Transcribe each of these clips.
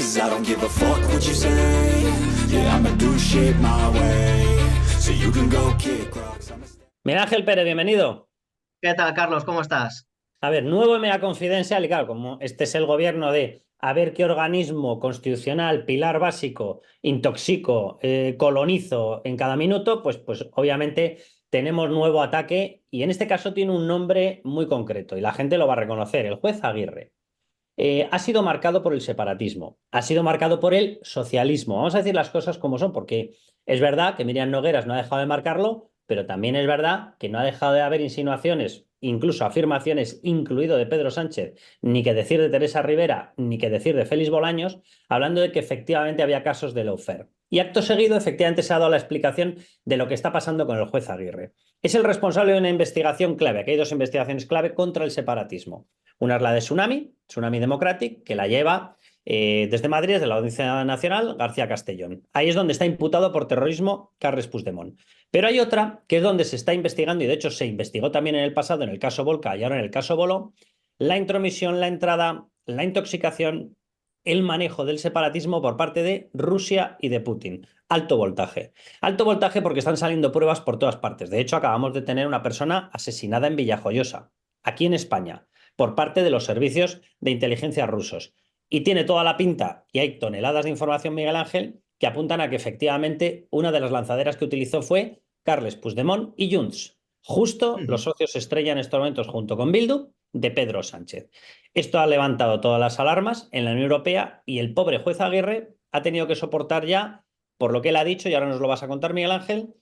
'cause I don't give a fuck what you say. Yeah, I'ma do shit my way, so you can go kick rocks. Miguel Ángel Pérez, bienvenido. ¿Qué tal, Carlos? ¿Cómo estás? A ver, nuevo MEA Confidencial, y claro, como este es el gobierno de a ver qué organismo constitucional, pilar básico, intoxico, colonizo en cada minuto, pues obviamente tenemos nuevo ataque y en este caso tiene un nombre muy concreto y la gente lo va a reconocer, el juez Aguirre. Ha sido marcado por el separatismo, ha sido marcado por el socialismo. Vamos a decir las cosas como son, porque es verdad que Miriam Nogueras no ha dejado de marcarlo, pero también es verdad que no ha dejado de haber insinuaciones, incluso afirmaciones, incluido de Pedro Sánchez, ni que decir de Teresa Rivera, ni que decir de Félix Bolaños, hablando de que efectivamente había casos de lawfare. Y acto seguido, efectivamente, se ha dado la explicación de lo que está pasando con el juez Aguirre. Es el responsable de una investigación clave, que hay dos investigaciones clave contra el separatismo. Una es la de Tsunami Democratic, que la lleva desde Madrid, desde la Audiencia Nacional, García Castellón. Ahí es donde está imputado por terrorismo Carles Puigdemont. Pero hay otra que es donde se está investigando, y de hecho se investigó también en el pasado en el caso Volca y ahora en el caso Bolo, la intromisión, la entrada, la intoxicación, el manejo del separatismo por parte de Rusia y de Putin. Alto voltaje. Alto voltaje porque están saliendo pruebas por todas partes. De hecho, acabamos de tener una persona asesinada en Villajoyosa, aquí en España, por parte de los servicios de inteligencia rusos. Y tiene toda la pinta, y hay toneladas de información, Miguel Ángel, que apuntan a que efectivamente una de las lanzaderas que utilizó fue Carles Puigdemont y Junts, justo los socios estrella en estos momentos junto con Bildu de Pedro Sánchez. Esto ha levantado todas las alarmas en la Unión Europea y el pobre juez Aguirre ha tenido que soportar ya, por lo que él ha dicho, y ahora nos lo vas a contar, Miguel Ángel,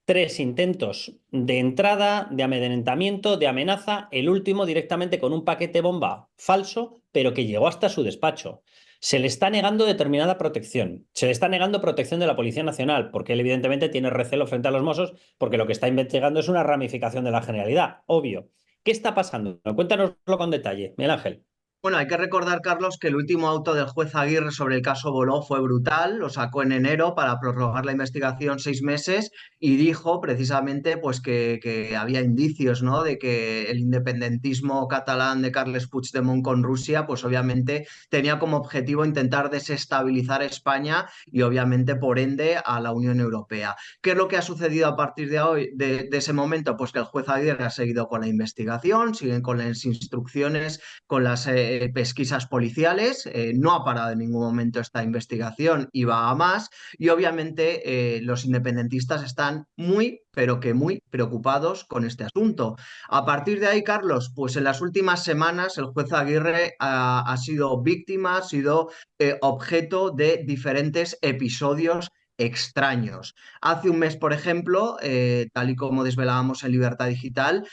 3 intentos de entrada, de amedrentamiento, de amenaza, el último directamente con un paquete bomba falso, pero que llegó hasta su despacho. Se le está negando determinada protección. Se le está negando protección de la Policía Nacional, porque él evidentemente tiene recelo frente a los Mossos, porque lo que está investigando es una ramificación de la Generalidad, obvio. ¿Qué está pasando? Cuéntanoslo con detalle, Miguel Ángel. Bueno, hay que recordar, Carlos, que el último auto del juez Aguirre sobre el caso Boló fue brutal, lo sacó en enero para prorrogar la investigación 6 meses y dijo precisamente pues, que había indicios, ¿no?, de que el independentismo catalán de Carles Puigdemont con Rusia pues obviamente tenía como objetivo intentar desestabilizar España y obviamente por ende a la Unión Europea. ¿Qué es lo que ha sucedido a partir de hoy, de ese momento? Pues que el juez Aguirre ha seguido con la investigación, siguen con las instrucciones, con las pesquisas policiales, no ha parado en ningún momento esta investigación y va a más, y obviamente los independentistas están muy, pero que muy preocupados con este asunto. A partir de ahí, Carlos, pues en las últimas semanas el juez Aguirre ha sido víctima, ha sido objeto de diferentes episodios extraños. Hace un mes, por ejemplo, tal y como desvelábamos en Libertad Digital,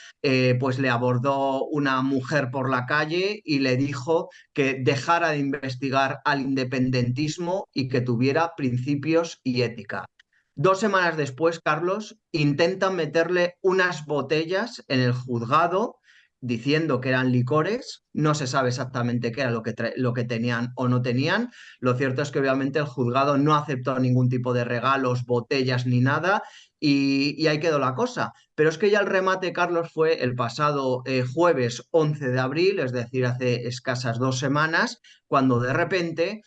pues le abordó una mujer por la calle y le dijo que dejara de investigar al independentismo y que tuviera principios y ética. 2 semanas después, Carlos, intentan meterle unas botellas en el juzgado diciendo que eran licores, no se sabe exactamente qué era lo que tenían o no tenían. Lo cierto es que obviamente el juzgado no aceptó ningún tipo de regalos, botellas ni nada y ahí quedó la cosa. Pero es que ya el remate, Carlos, fue el pasado jueves 11 de abril, es decir, hace escasas 2 semanas, cuando de repente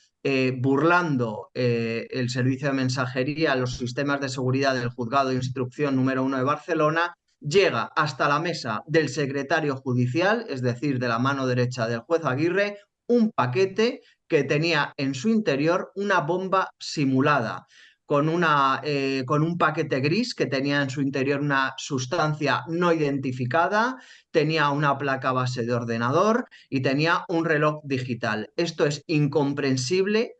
burlando el servicio de mensajería, los sistemas de seguridad del juzgado de instrucción número 1 de Barcelona, llega hasta la mesa del secretario judicial, es decir, de la mano derecha del juez Aguirre, un paquete que tenía en su interior una bomba simulada, con un paquete gris que tenía en su interior una sustancia no identificada, tenía una placa base de ordenador y tenía un reloj digital. Esto es incomprensible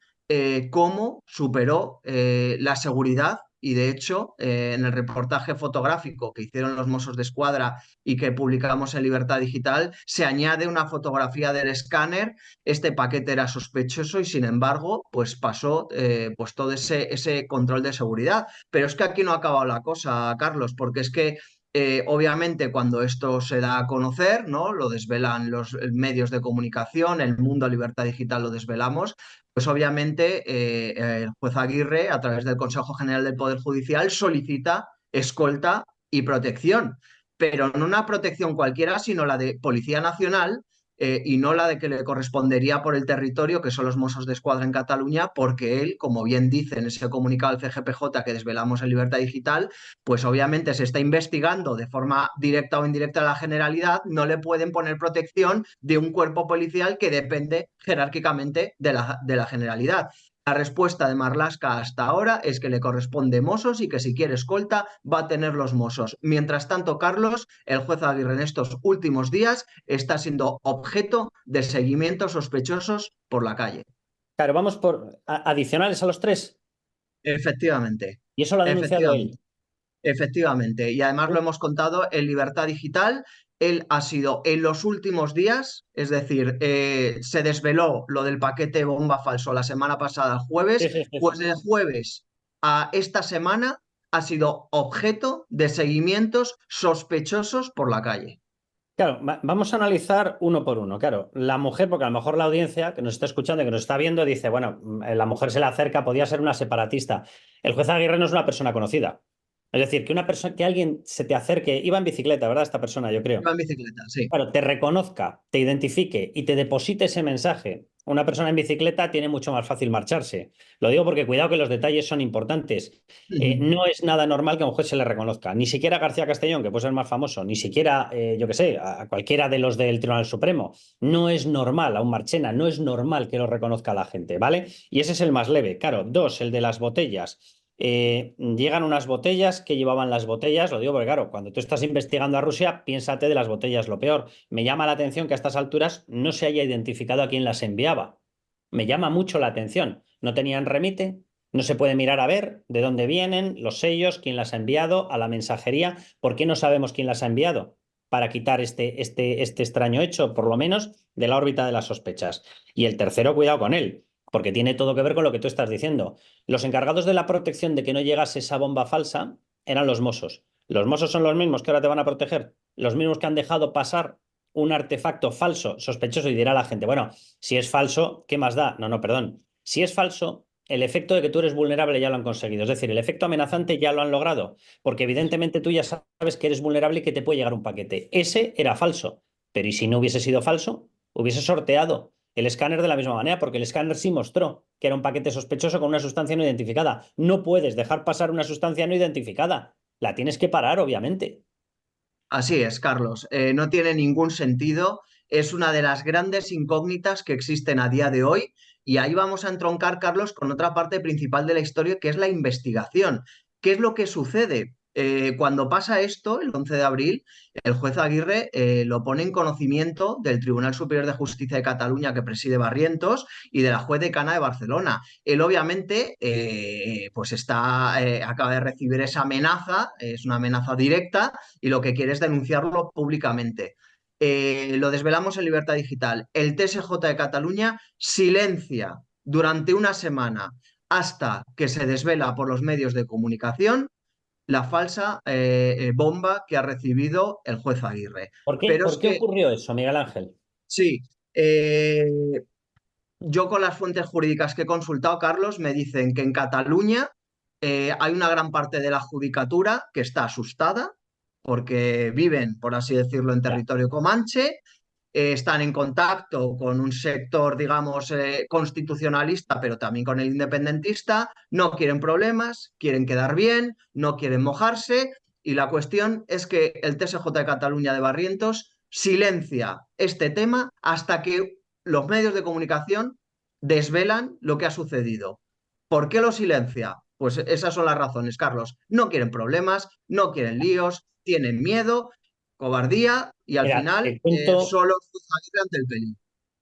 cómo superó la seguridad y de hecho en el reportaje fotográfico que hicieron los Mossos de Escuadra y que publicamos en Libertad Digital se añade una fotografía del escáner. Este paquete era sospechoso y sin embargo pues pasó pues todo ese control de seguridad. Pero es que aquí no ha acabado la cosa, Carlos, porque es que obviamente cuando esto se da a conocer, ¿no?, lo desvelan los medios de comunicación, el mundo Libertad Digital lo desvelamos, pues obviamente el juez Aguirre, a través del Consejo General del Poder Judicial, solicita escolta y protección, pero no una protección cualquiera, sino la de Policía Nacional, y no la de que le correspondería por el territorio, que son los Mossos d'Esquadra en Cataluña, porque él, como bien dice en ese comunicado del CGPJ que desvelamos en Libertad Digital, pues obviamente se está investigando de forma directa o indirecta a la Generalidad, no le pueden poner protección de un cuerpo policial que depende jerárquicamente de la Generalidad. La respuesta de Marlaska hasta ahora es que le corresponde Mossos y que si quiere escolta va a tener los Mossos. Mientras tanto, Carlos, el juez Aguirre en estos últimos días está siendo objeto de seguimientos sospechosos por la calle. Claro, vamos por adicionales a los 3. Efectivamente, Y eso lo ha denunciado él. efectivamente. Efectivamente, y además lo hemos contado en Libertad Digital. Él ha sido en los últimos días, es decir, se desveló lo del paquete bomba falso la semana pasada, el jueves, Sí, sí, sí, pues sí. de jueves a esta semana ha sido objeto de seguimientos sospechosos por la calle. Claro, vamos a analizar uno por uno. Claro, la mujer, porque a lo mejor la audiencia que nos está escuchando, que nos está viendo, dice, bueno, la mujer se le acerca, podía ser una separatista. El juez Aguirre no es una persona conocida. Es decir, que una persona, que alguien se te acerque, iba en bicicleta, ¿verdad? Esta persona, yo creo. Iba en bicicleta, sí. Claro, te reconozca, te identifique y te deposite ese mensaje. Una persona en bicicleta tiene mucho más fácil marcharse. Lo digo porque cuidado que los detalles son importantes. No es nada normal que a un juez se le reconozca. Ni siquiera a García Castellón, que puede ser más famoso, ni siquiera, yo qué sé, a cualquiera de los del Tribunal Supremo. No es normal, a un Marchena, no es normal que lo reconozca la gente, ¿vale? Y ese es el más leve. Claro, 2, el de las botellas. Llegan unas botellas, que llevaban las botellas, lo digo porque claro, cuando tú estás investigando a Rusia, piénsate de las botellas lo peor. Me llama la atención que a estas alturas no se haya identificado a quién las enviaba. Me llama mucho la atención. No tenían remite, no se puede mirar a ver de dónde vienen, los sellos, quién las ha enviado, a la mensajería. ¿Por qué no sabemos quién las ha enviado? Para quitar este extraño hecho, por lo menos, de la órbita de las sospechas. Y el tercero, cuidado con él, porque tiene todo que ver con lo que tú estás diciendo. Los encargados de la protección de que no llegase esa bomba falsa eran los Mossos. Los Mossos son los mismos que ahora te van a proteger, los mismos que han dejado pasar un artefacto falso, sospechoso, y dirá la gente, bueno, si es falso, ¿qué más da? No, no, perdón. Si es falso, el efecto de que tú eres vulnerable ya lo han conseguido. Es decir, el efecto amenazante ya lo han logrado, porque evidentemente tú ya sabes que eres vulnerable y que te puede llegar un paquete. Ese era falso, pero ¿y si no hubiese sido falso? Hubiese sorteado el escáner de la misma manera, porque el escáner sí mostró que era un paquete sospechoso con una sustancia no identificada. No puedes dejar pasar una sustancia no identificada. La tienes que parar, obviamente. Así es, Carlos. No tiene ningún sentido. Es una de las grandes incógnitas que existen a día de hoy. Y ahí vamos a entroncar, Carlos, con otra parte principal de la historia, que es la investigación. ¿Qué es lo que sucede? Cuando pasa esto, el 11 de abril, el juez Aguirre lo pone en conocimiento del Tribunal Superior de Justicia de Cataluña que preside Barrientos y de la juez decana de Barcelona. Él obviamente pues acaba de recibir esa amenaza, es una amenaza directa y lo que quiere es denunciarlo públicamente. Lo desvelamos en Libertad Digital. El TSJ de Cataluña silencia durante una semana hasta que se desvela por los medios de comunicación la falsa bomba que ha recibido el juez Aguirre. Pero ¿Por es qué que, ocurrió eso, Miguel Ángel? sí, eh, yo con las fuentes jurídicas que he consultado, Carlos, me dicen que en Cataluña hay una gran parte de la judicatura que está asustada porque viven, por así decirlo, en Ya. territorio comanche, están en contacto con un sector, digamos, constitucionalista, pero también con el independentista, no quieren problemas, quieren quedar bien, no quieren mojarse, y la cuestión es que el TSJ de Cataluña de Barrientos silencia este tema hasta que los medios de comunicación desvelan lo que ha sucedido. ¿Por qué lo silencia? Pues esas son las razones, Carlos. No quieren problemas, no quieren líos, tienen miedo, cobardía y al Mira, final te cuento, solo salir ante el peligro.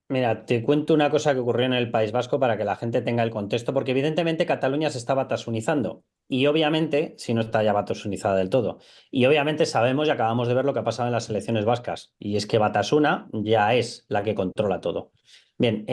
Mira, te cuento una cosa que ocurrió en el País Vasco para que la gente tenga el contexto, porque evidentemente Cataluña se está batasunizando y obviamente, si no está ya batasunizada del todo, y obviamente sabemos y acabamos de ver lo que ha pasado en las elecciones vascas, y es que Batasuna ya es la que controla todo. Bien,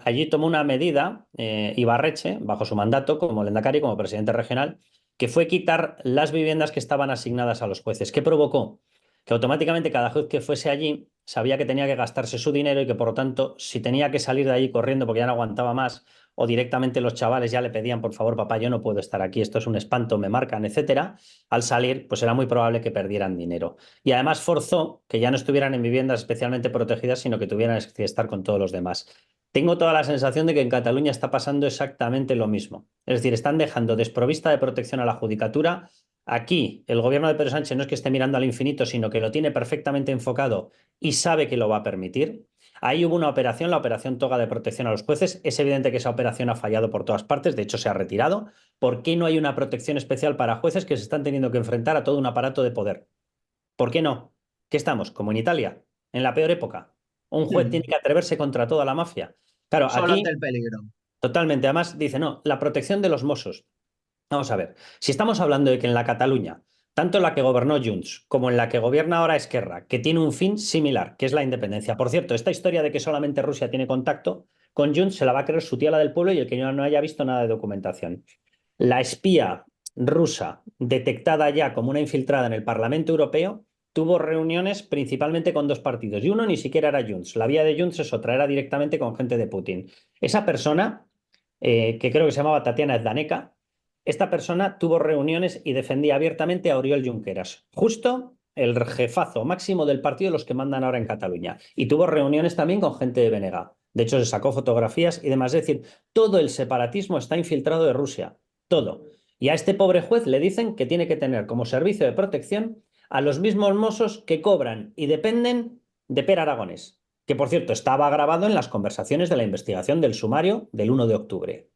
allí tomó una medida Ibarretxe, bajo su mandato como lehendakari, como presidente regional, que fue quitar las viviendas que estaban asignadas a los jueces. ¿Qué provocó? Que automáticamente cada juez que fuese allí sabía que tenía que gastarse su dinero y que por lo tanto, si tenía que salir de allí corriendo porque ya no aguantaba más o directamente los chavales ya le pedían, por favor, papá, yo no puedo estar aquí, esto es un espanto, me marcan, etcétera, al salir, pues era muy probable que perdieran dinero. Y además forzó que ya no estuvieran en viviendas especialmente protegidas, sino que tuvieran que estar con todos los demás. Tengo toda la sensación de que en Cataluña está pasando exactamente lo mismo. Es decir, están dejando desprovista de protección a la judicatura. Aquí, el gobierno de Pedro Sánchez no es que esté mirando al infinito, sino que lo tiene perfectamente enfocado y sabe que lo va a permitir. Ahí hubo una operación, la operación Toga de protección a los jueces. Es evidente que esa operación ha fallado por todas partes, de hecho se ha retirado. ¿Por qué no hay una protección especial para jueces que se están teniendo que enfrentar a todo un aparato de poder? ¿Por qué no? ¿Qué estamos? Como en Italia, en la peor época. Un juez tiene que atreverse contra toda la mafia. Claro, Solo ante aquí el peligro. totalmente. Además, dice, no, la protección de los Mossos. Vamos a ver, si estamos hablando de que en la Cataluña, tanto en la que gobernó Junts como en la que gobierna ahora Esquerra, que tiene un fin similar, que es la independencia. Por cierto, esta historia de que solamente Rusia tiene contacto con Junts se la va a creer su tía la del pueblo y el que no haya visto nada de documentación. La espía rusa, detectada ya como una infiltrada en el Parlamento Europeo, tuvo reuniones principalmente con dos partidos y uno ni siquiera era Junts. La vía de Junts es otra, era directamente con gente de Putin. Esa persona, que creo que se llamaba Tatiana Zdaneka, esta persona tuvo reuniones y defendía abiertamente a Oriol Junqueras, justo el jefazo máximo del partido de los que mandan ahora en Cataluña. Y tuvo reuniones también con gente de BNG. De hecho, se sacó fotografías y demás. Es decir, todo el separatismo está infiltrado de Rusia. Todo. Y a este pobre juez le dicen que tiene que tener como servicio de protección a los mismos mozos que cobran y dependen de Per Aragonés, que por cierto estaba grabado en las conversaciones de la investigación del sumario del 1 de octubre.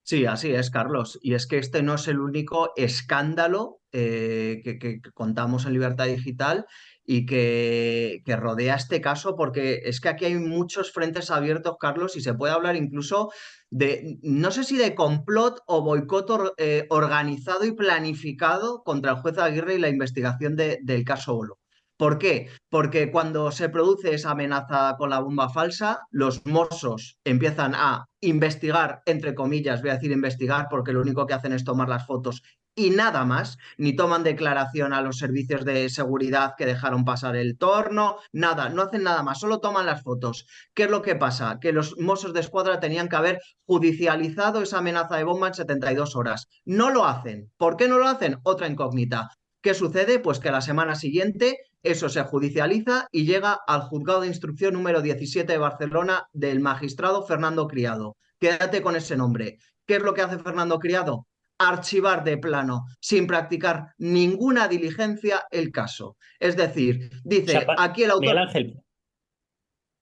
Sí, así es, Carlos. Y es que este no es el único escándalo que contamos en Libertad Digital y que rodea este caso, porque es que aquí hay muchos frentes abiertos, Carlos, y se puede hablar incluso de, no sé si de complot o boicot organizado y planificado contra el juez Aguirre y la investigación del caso Olo. ¿Por qué? Porque cuando se produce esa amenaza con la bomba falsa, los Mossos empiezan a investigar, entre comillas, voy a decir investigar, porque lo único que hacen es tomar las fotos y nada más, ni toman declaración a los servicios de seguridad que dejaron pasar el torno, nada, no hacen nada más, solo toman las fotos. ¿Qué es lo que pasa? Que los Mossos de Escuadra tenían que haber judicializado esa amenaza de bomba en 72 horas. No lo hacen. ¿Por qué no lo hacen? Otra incógnita. ¿Qué sucede? Pues que la semana siguiente eso se judicializa y llega al juzgado de instrucción número 17 de Barcelona del magistrado Fernando Criado. Quédate con ese nombre. ¿Qué es lo que hace Fernando Criado? Archivar de plano, sin practicar ninguna diligencia, el caso. Es decir, O sea, dice aquí el Miguel autor, Ángel,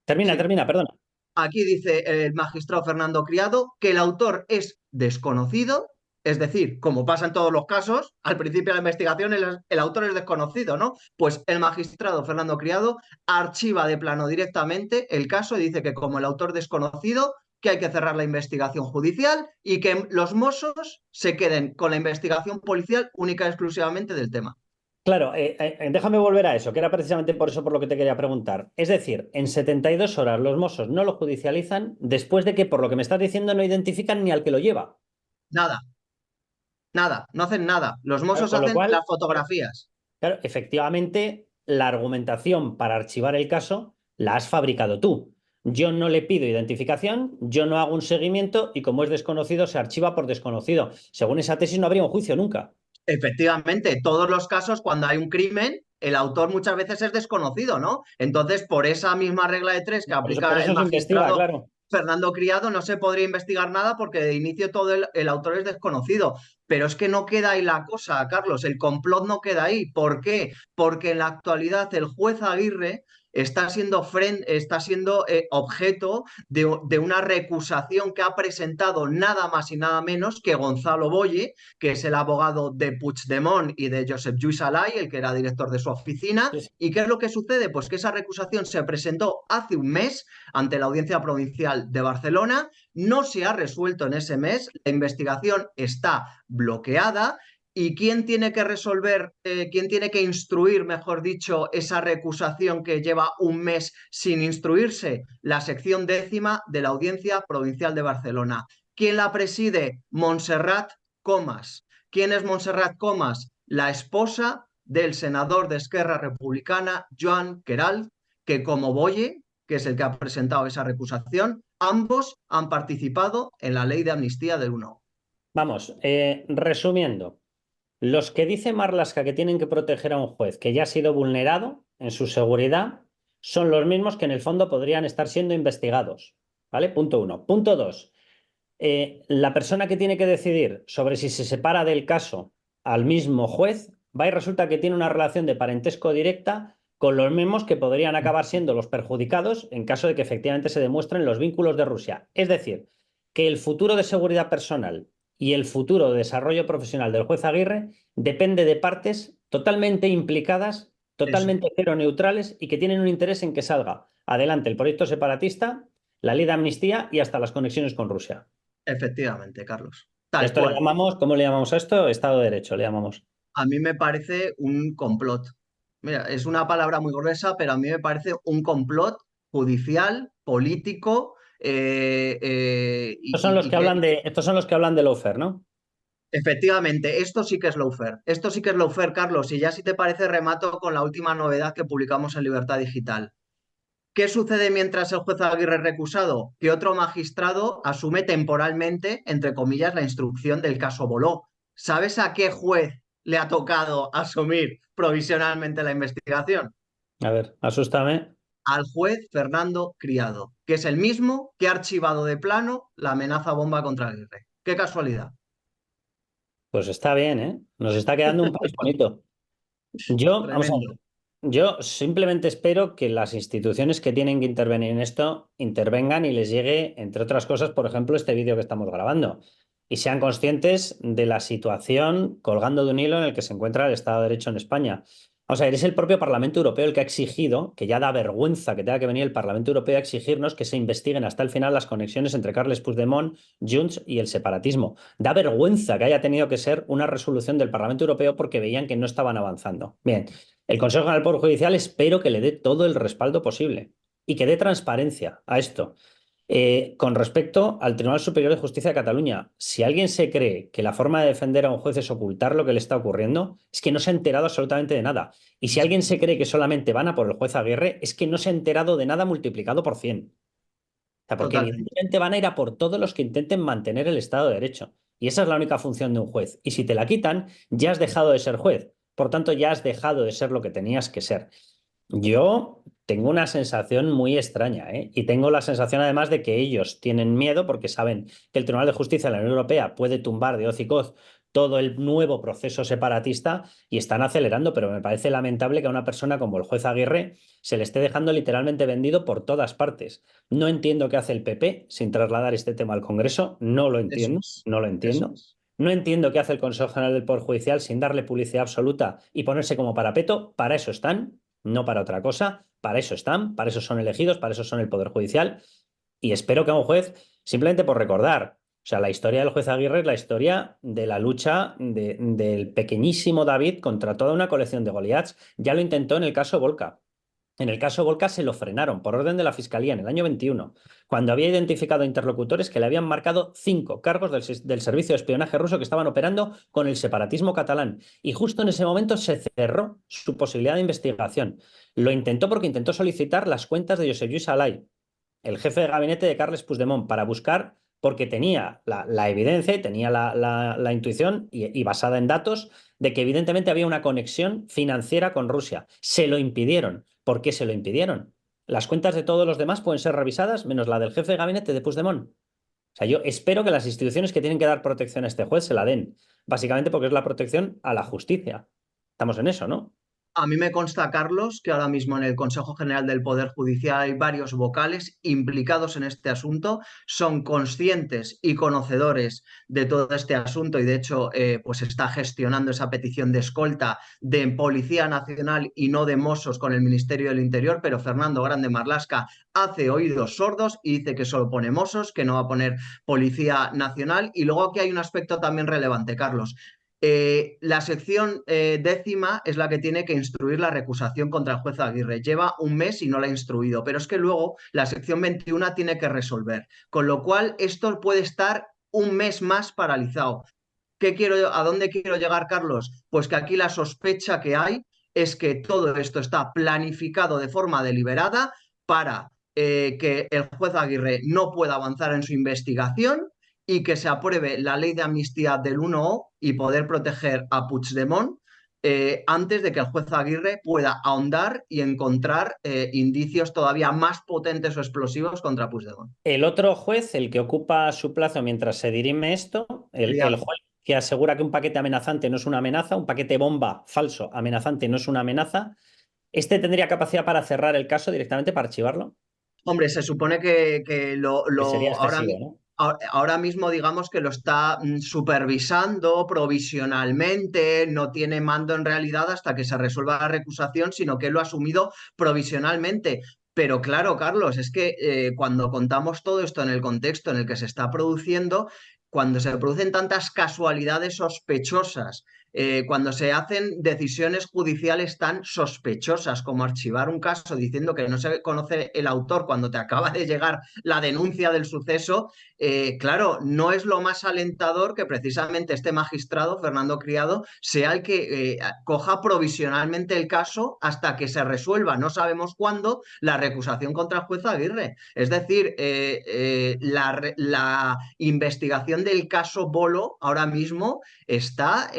termina, sí, termina, perdona. aquí dice el magistrado Fernando Criado que el autor es desconocido, es decir, como pasa en todos los casos, al principio de la investigación el autor es desconocido, ¿no? Pues el magistrado Fernando Criado archiva de plano directamente el caso y dice que como el autor desconocido, que hay que cerrar la investigación judicial y que los Mossos se queden con la investigación policial única y exclusivamente del tema. Claro, déjame volver a eso, que era precisamente por eso por lo que te quería preguntar. Es decir, en 72 horas los Mossos no lo judicializan después de que, por lo que me estás diciendo, no identifican ni al que lo lleva. Nada, nada, no hacen nada. Los Claro, Mossos con lo hacen cual, las fotografías. claro, efectivamente, la argumentación para archivar el caso la has fabricado tú. Yo no le pido identificación, yo no hago un seguimiento y como es desconocido, se archiva por desconocido. Según esa tesis no habría un juicio nunca. Efectivamente, todos los casos cuando hay un crimen, el autor muchas veces es desconocido, ¿no? Entonces, por esa misma regla de tres que Por aplica el eso se investiga, magistrado claro. Fernando Criado, no se podría investigar nada porque de inicio todo el autor es desconocido. Pero es que no queda ahí la cosa, Carlos, el complot no queda ahí. ¿Por qué? Porque en la actualidad el juez Aguirre está siendo objeto de una recusación que ha presentado nada más y nada menos que Gonzalo Boye, que es el abogado de Puigdemont y de Josep Lluís Alay, el que era director de su oficina. Sí, sí. ¿Y qué es lo que sucede? Pues que esa recusación se presentó hace un mes ante la Audiencia Provincial de Barcelona, no se ha resuelto en ese mes, la investigación está bloqueada. ¿Y quién tiene que resolver, quién tiene que instruir, mejor dicho, esa recusación que lleva un mes sin instruirse? La sección 10ª de la Audiencia Provincial de Barcelona. ¿Quién la preside? Montserrat Comas. ¿Quién es Montserrat Comas? La esposa del senador de Esquerra Republicana, Joan Queralt, que como Boye, que es el que ha presentado esa recusación, ambos han participado en la ley de amnistía del 1. Vamos, resumiendo, los que dice Marlaska que tienen que proteger a un juez que ya ha sido vulnerado en su seguridad son los mismos que en el fondo podrían estar siendo investigados. ¿Vale? Punto uno. Punto dos. La persona que tiene que decidir sobre si se separa del caso al mismo juez va y resulta que tiene una relación de parentesco directa con los mismos que podrían acabar siendo los perjudicados en caso de que efectivamente se demuestren los vínculos de Rusia. Es decir, que el futuro de seguridad personal y el futuro de desarrollo profesional del juez Aguirre depende de partes totalmente implicadas, totalmente cero neutrales y que tienen un interés en que salga adelante el proyecto separatista, la ley de amnistía y hasta las conexiones con Rusia. Efectivamente, Carlos. Tal Esto le cual. llamamos, ¿cómo le llamamos a esto? Estado de Derecho, le llamamos. A mí me parece un complot. Mira, es una palabra muy gruesa, pero a mí me parece un complot judicial, político, y que Estos son los que hablan de lawfare, ¿no? efectivamente, esto sí que es lawfare. Esto sí que es lawfare, Carlos. Y ya si te parece, remato con la última novedad que publicamos en Libertad Digital. ¿Qué sucede mientras el juez Aguirre es recusado? Que otro magistrado asume temporalmente, entre comillas, la instrucción del caso Boló. ¿Sabes a qué juez le ha tocado asumir provisionalmente la investigación? A ver, asústame. Al juez Fernando Criado, que es el mismo que ha archivado de plano la amenaza bomba contra Aguirre. ¡Qué casualidad! Pues está bien, ¿eh? Nos está quedando un país bonito. Vamos a Tremendo. ver, yo simplemente espero que las instituciones que tienen que intervenir en esto intervengan y les llegue, entre otras cosas, por ejemplo, este vídeo que estamos grabando y sean conscientes de la situación colgando de un hilo en el que se encuentra el Estado de Derecho en España. O sea, es el propio Parlamento Europeo el que ha exigido, que ya da vergüenza que tenga que venir el Parlamento Europeo a exigirnos que se investiguen hasta el final las conexiones entre Carles Puigdemont, Junts y el separatismo. Da vergüenza que haya tenido que ser una resolución del Parlamento Europeo porque veían que no estaban avanzando. Bien, el Consejo General del Poder Judicial espero que le dé todo el respaldo posible y que dé transparencia a esto. Con respecto al Tribunal Superior de Justicia de Cataluña, si alguien se cree que la forma de defender a un juez es ocultar lo que le está ocurriendo, es que no se ha enterado absolutamente de nada. Y si alguien se cree que solamente van a por el juez Aguirre, es que no se ha enterado de nada multiplicado por 100. O sea, porque Totalmente. evidentemente van a ir a por todos los que intenten mantener el Estado de Derecho. Y esa es la única función de un juez. Y si te la quitan, ya has dejado de ser juez. Por tanto, ya has dejado de ser lo que tenías que ser. Yo tengo una sensación muy extraña, ¿eh? Y tengo la sensación además de que ellos tienen miedo porque saben que el Tribunal de Justicia de la Unión Europea puede tumbar de hoz y coz todo el nuevo proceso separatista y están acelerando, pero me parece lamentable que a una persona como el juez Aguirre se le esté dejando literalmente vendido por todas partes. No entiendo qué hace el PP sin trasladar este tema al Congreso, no lo Eso entiendo, es. no lo Eso entiendo. es. No entiendo qué hace el Consejo General del Poder Judicial sin darle publicidad absoluta y ponerse como parapeto. Para eso están, no para otra cosa. Para eso están, para eso son elegidos, para eso son el Poder Judicial. Y espero que a un juez, simplemente por recordar, o sea, la historia del juez Aguirre es la historia de la lucha del pequeñísimo David contra toda una colección de Goliaths. Ya lo intentó en el caso Volca. En el caso Volca se lo frenaron por orden de la Fiscalía en el año 21, cuando había identificado interlocutores que le habían marcado 5 cargos del servicio de espionaje ruso que estaban operando con el separatismo catalán. Y justo en ese momento se cerró su posibilidad de investigación. Lo intentó porque intentó solicitar las cuentas de Josep Lluís Alay, el jefe de gabinete de Carles Puigdemont, para buscar, porque tenía la evidencia y tenía la intuición y basada en datos de que evidentemente había una conexión financiera con Rusia. Se lo impidieron. ¿Por qué se lo impidieron? Las cuentas de todos los demás pueden ser revisadas, menos la del jefe de gabinete de Puigdemont. O sea, yo espero que las instituciones que tienen que dar protección a este juez se la den, básicamente porque es la protección a la justicia. Estamos en eso, ¿no? A mí me consta, Carlos, que ahora mismo en el Consejo General del Poder Judicial hay varios vocales implicados en este asunto, son conscientes y conocedores de todo este asunto y de hecho pues está gestionando esa petición de escolta de Policía Nacional y no de Mossos con el Ministerio del Interior, pero Fernando Grande Marlaska hace oídos sordos y dice que solo pone Mossos, que no va a poner Policía Nacional. Y luego aquí hay un aspecto también relevante, Carlos. La sección décima es la que tiene que instruir la recusación contra el juez Aguirre. Lleva un mes y no la ha instruido, pero es que luego la sección 21 tiene que resolver, con lo cual esto puede estar un mes más paralizado. ¿A dónde quiero llegar, Carlos? Pues que aquí la sospecha que hay es que todo esto está planificado de forma deliberada para que el juez Aguirre no pueda avanzar en su investigación y que se apruebe la ley de amnistía del 1O y poder proteger a Puigdemont antes de que el juez Aguirre pueda ahondar y encontrar indicios todavía más potentes o explosivos contra Puigdemont. El otro juez, el que ocupa su plazo mientras se dirime esto, el Criado. juez que asegura que un paquete amenazante no es una amenaza, un paquete bomba falso amenazante no es una amenaza, este tendría capacidad para cerrar el caso directamente para archivarlo, Hombre, se supone que que sería excesivo, ¿no? ahora mismo, digamos que lo está supervisando provisionalmente, no tiene mando en realidad hasta que se resuelva la recusación, sino que lo ha asumido provisionalmente. Pero claro, Carlos, es que cuando contamos todo esto en el contexto en el que se está produciendo, cuando se producen tantas casualidades sospechosas, cuando se hacen decisiones judiciales tan sospechosas como archivar un caso diciendo que no se conoce el autor cuando te acaba de llegar la denuncia del suceso, claro, no es lo más alentador que precisamente este magistrado, Fernando Criado, sea el que coja provisionalmente el caso hasta que se resuelva, no sabemos cuándo, la recusación contra el juez Aguirre. Es decir, la investigación del caso Bolo ahora mismo está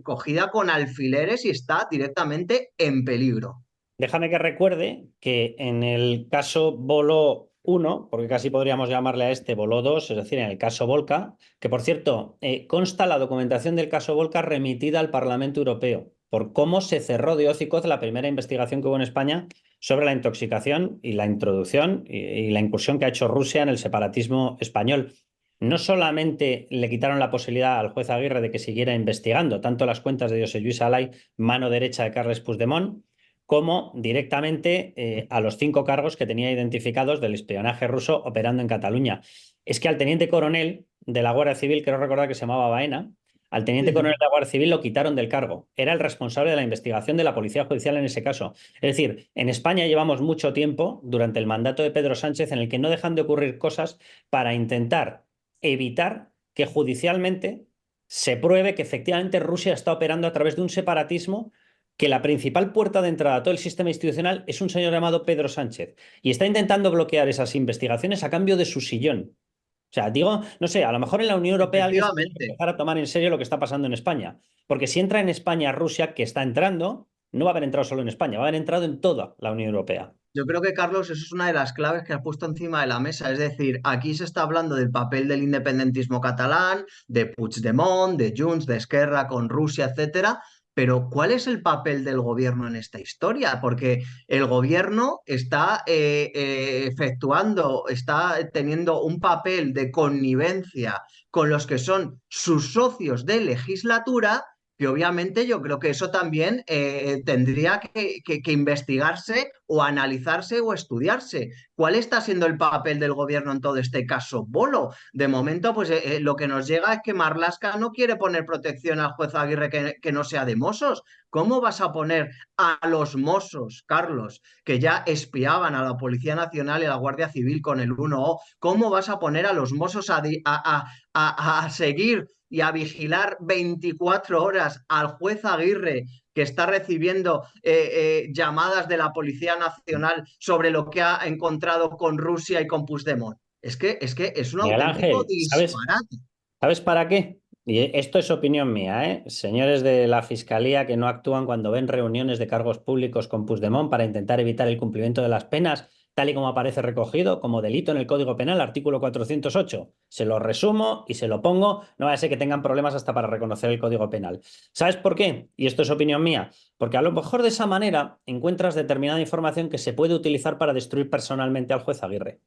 cogida con alfileres y está directamente en peligro. Déjame que recuerde que en el caso Bolo 1, porque casi podríamos llamarle a este Bolo 2, es decir, en el caso Volca, que por cierto, consta la documentación del caso Volca remitida al Parlamento Europeo por cómo se cerró de hoz y coz la primera investigación que hubo en España sobre la intoxicación y la introducción y la incursión que ha hecho Rusia en el separatismo español. No solamente le quitaron la posibilidad al juez Aguirre de que siguiera investigando tanto las cuentas de José Luis Alay, mano derecha de Carles Puigdemont, como directamente a los 5 cargos que tenía identificados del espionaje ruso operando en Cataluña. Es que al teniente coronel de la Guardia Civil, creo recordar que se llamaba Baena, al teniente coronel de la Guardia Civil lo quitaron del cargo. Era el responsable de la investigación de la Policía Judicial en ese caso. Es decir, en España llevamos mucho tiempo, durante el mandato de Pedro Sánchez, en el que no dejan de ocurrir cosas para intentar evitar que judicialmente se pruebe que efectivamente Rusia está operando a través de un separatismo, que la principal puerta de entrada a todo el sistema institucional es un señor llamado Pedro Sánchez y está intentando bloquear esas investigaciones a cambio de su sillón. O sea, digo, no sé, a lo mejor en la Unión Europea alguien se tiene que Efectivamente. empezar a tomar en serio lo que está pasando en España. Porque si entra en España Rusia, que está entrando, no va a haber entrado solo en España, va a haber entrado en toda la Unión Europea. Yo creo que, Carlos, eso es una de las claves que has puesto encima de la mesa. Es decir, aquí se está hablando del papel del independentismo catalán, de Puigdemont, de Junts, de Esquerra con Rusia, etcétera. Pero, ¿cuál es el papel del gobierno en esta historia? Porque el gobierno está efectuando, está teniendo un papel de connivencia con los que son sus socios de legislatura, que obviamente yo creo que eso también tendría que investigarse o analizarse o estudiarse. ¿Cuál está siendo el papel del gobierno en todo este caso Bolo? De momento, pues lo que nos llega es que Marlaska no quiere poner protección al juez Aguirre que no sea de Mossos. ¿Cómo vas a poner a los Mossos, Carlos, que ya espiaban a la Policía Nacional y a la Guardia Civil con el 1O? ¿Cómo vas a poner a los Mossos a seguir y a vigilar 24 horas al juez Aguirre, que está recibiendo llamadas de la Policía Nacional sobre lo que ha encontrado con Rusia y con Puigdemont? Es que es un Miguel auténtico Ángel, disparate. ¿sabes para qué? Y esto es opinión mía, ¿eh? Señores de la Fiscalía que no actúan cuando ven reuniones de cargos públicos con Puigdemont para intentar evitar el cumplimiento de las penas, tal y como aparece recogido como delito en el Código Penal, artículo 408. Se lo resumo y se lo pongo, no vaya a ser que tengan problemas hasta para reconocer el Código Penal. ¿Sabes por qué? Y esto es opinión mía. Porque a lo mejor de esa manera encuentras determinada información que se puede utilizar para destruir personalmente al juez Aguirre.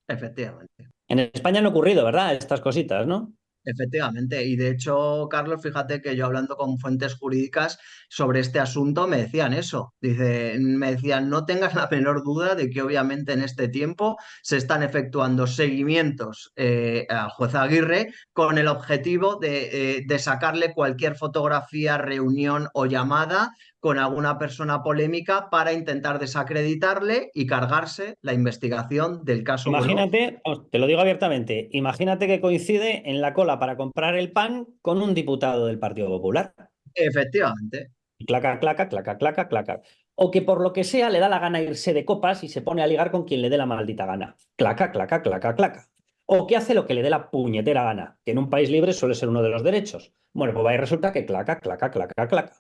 Efectivamente. En España han ocurrido, ¿verdad? Estas cositas, ¿no? Efectivamente, y de hecho, Carlos, fíjate que yo hablando con fuentes jurídicas sobre este asunto me decían eso. Me decían, no tengas la menor duda de que obviamente en este tiempo se están efectuando seguimientos al juez Aguirre con el objetivo de sacarle cualquier fotografía, reunión o llamada con alguna persona polémica para intentar desacreditarle y cargarse la investigación del caso Boló. Imagínate, te lo digo abiertamente, imagínate que coincide en la cola para comprar el pan con un diputado del Partido Popular. Efectivamente. Claca, claca, claca, claca, claca. o que por lo que sea le da la gana irse de copas y se pone a ligar con quien le dé la maldita gana. Claca, claca, claca, claca. O que hace lo que le dé la puñetera gana, que en un país libre suele ser uno de los derechos. Bueno, pues ahí resulta que claca, claca, claca, claca.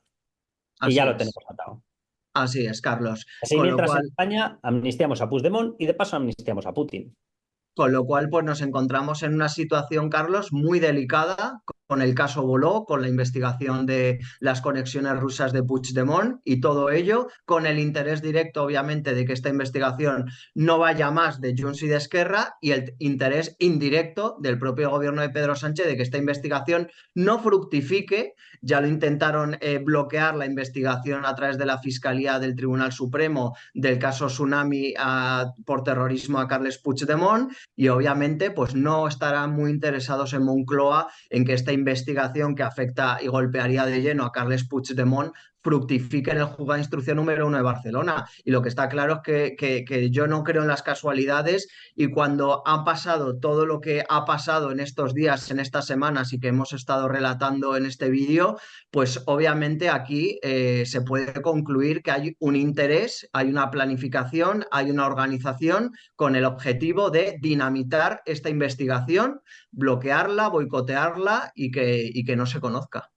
Y ya Así lo es, tenemos atado. así es, Carlos. Así Con lo mientras en cual, España amnistiamos a Puigdemont y de paso amnistiamos a Putin. pues nos encontramos en una situación, Carlos, muy delicada con el caso Boló, con la investigación de las conexiones rusas de Puigdemont y todo ello, con el interés directo, obviamente, de que esta investigación no vaya más de Junts y de Esquerra y el interés indirecto del propio gobierno de Pedro Sánchez de que esta investigación no fructifique. Ya lo intentaron bloquear la investigación a través de la Fiscalía del Tribunal Supremo del caso Tsunami por terrorismo a Carles Puigdemont y obviamente pues no estarán muy interesados en Moncloa en que esta investigación que afecta y golpearía de lleno a Carles Puigdemont fructifique en el juzgado de instrucción número 1 de Barcelona. Y lo que está claro es que yo no creo en las casualidades y cuando ha pasado todo lo que ha pasado en estos días, en estas semanas y que hemos estado relatando en este vídeo, pues obviamente aquí se puede concluir que hay un interés, hay una planificación, hay una organización con el objetivo de dinamitar esta investigación, bloquearla, boicotearla y que no se conozca.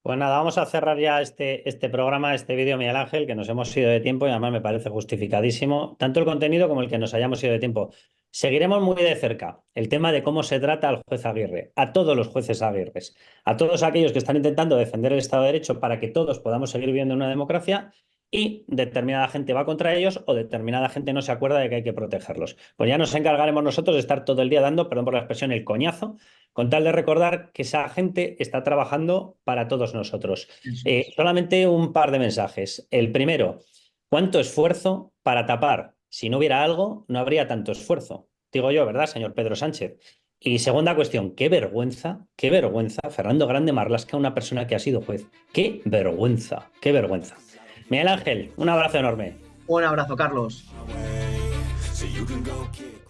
Pues nada, vamos a cerrar ya este programa, este vídeo, Miguel Ángel, que nos hemos ido de tiempo y además me parece justificadísimo, tanto el contenido como el que nos hayamos ido de tiempo. Seguiremos muy de cerca el tema de cómo se trata al juez Aguirre, a todos los jueces Aguirres, a todos aquellos que están intentando defender el Estado de Derecho para que todos podamos seguir viviendo en una democracia y determinada gente va contra ellos o determinada gente no se acuerda de que hay que protegerlos. Pues ya nos encargaremos nosotros de estar todo el día dando, perdón por la expresión, el coñazo con tal de recordar que esa gente está trabajando para todos nosotros. Eso es. Solamente un par de mensajes. El primero, ¿cuánto esfuerzo para tapar? Si no hubiera algo, no habría tanto esfuerzo. Digo yo, ¿verdad, señor Pedro Sánchez? Y segunda cuestión, qué vergüenza, Fernando Grande Marlaska, una persona que ha sido juez. Qué vergüenza, qué vergüenza. Miguel Ángel, un abrazo enorme. Un abrazo, Carlos. So you can go kick.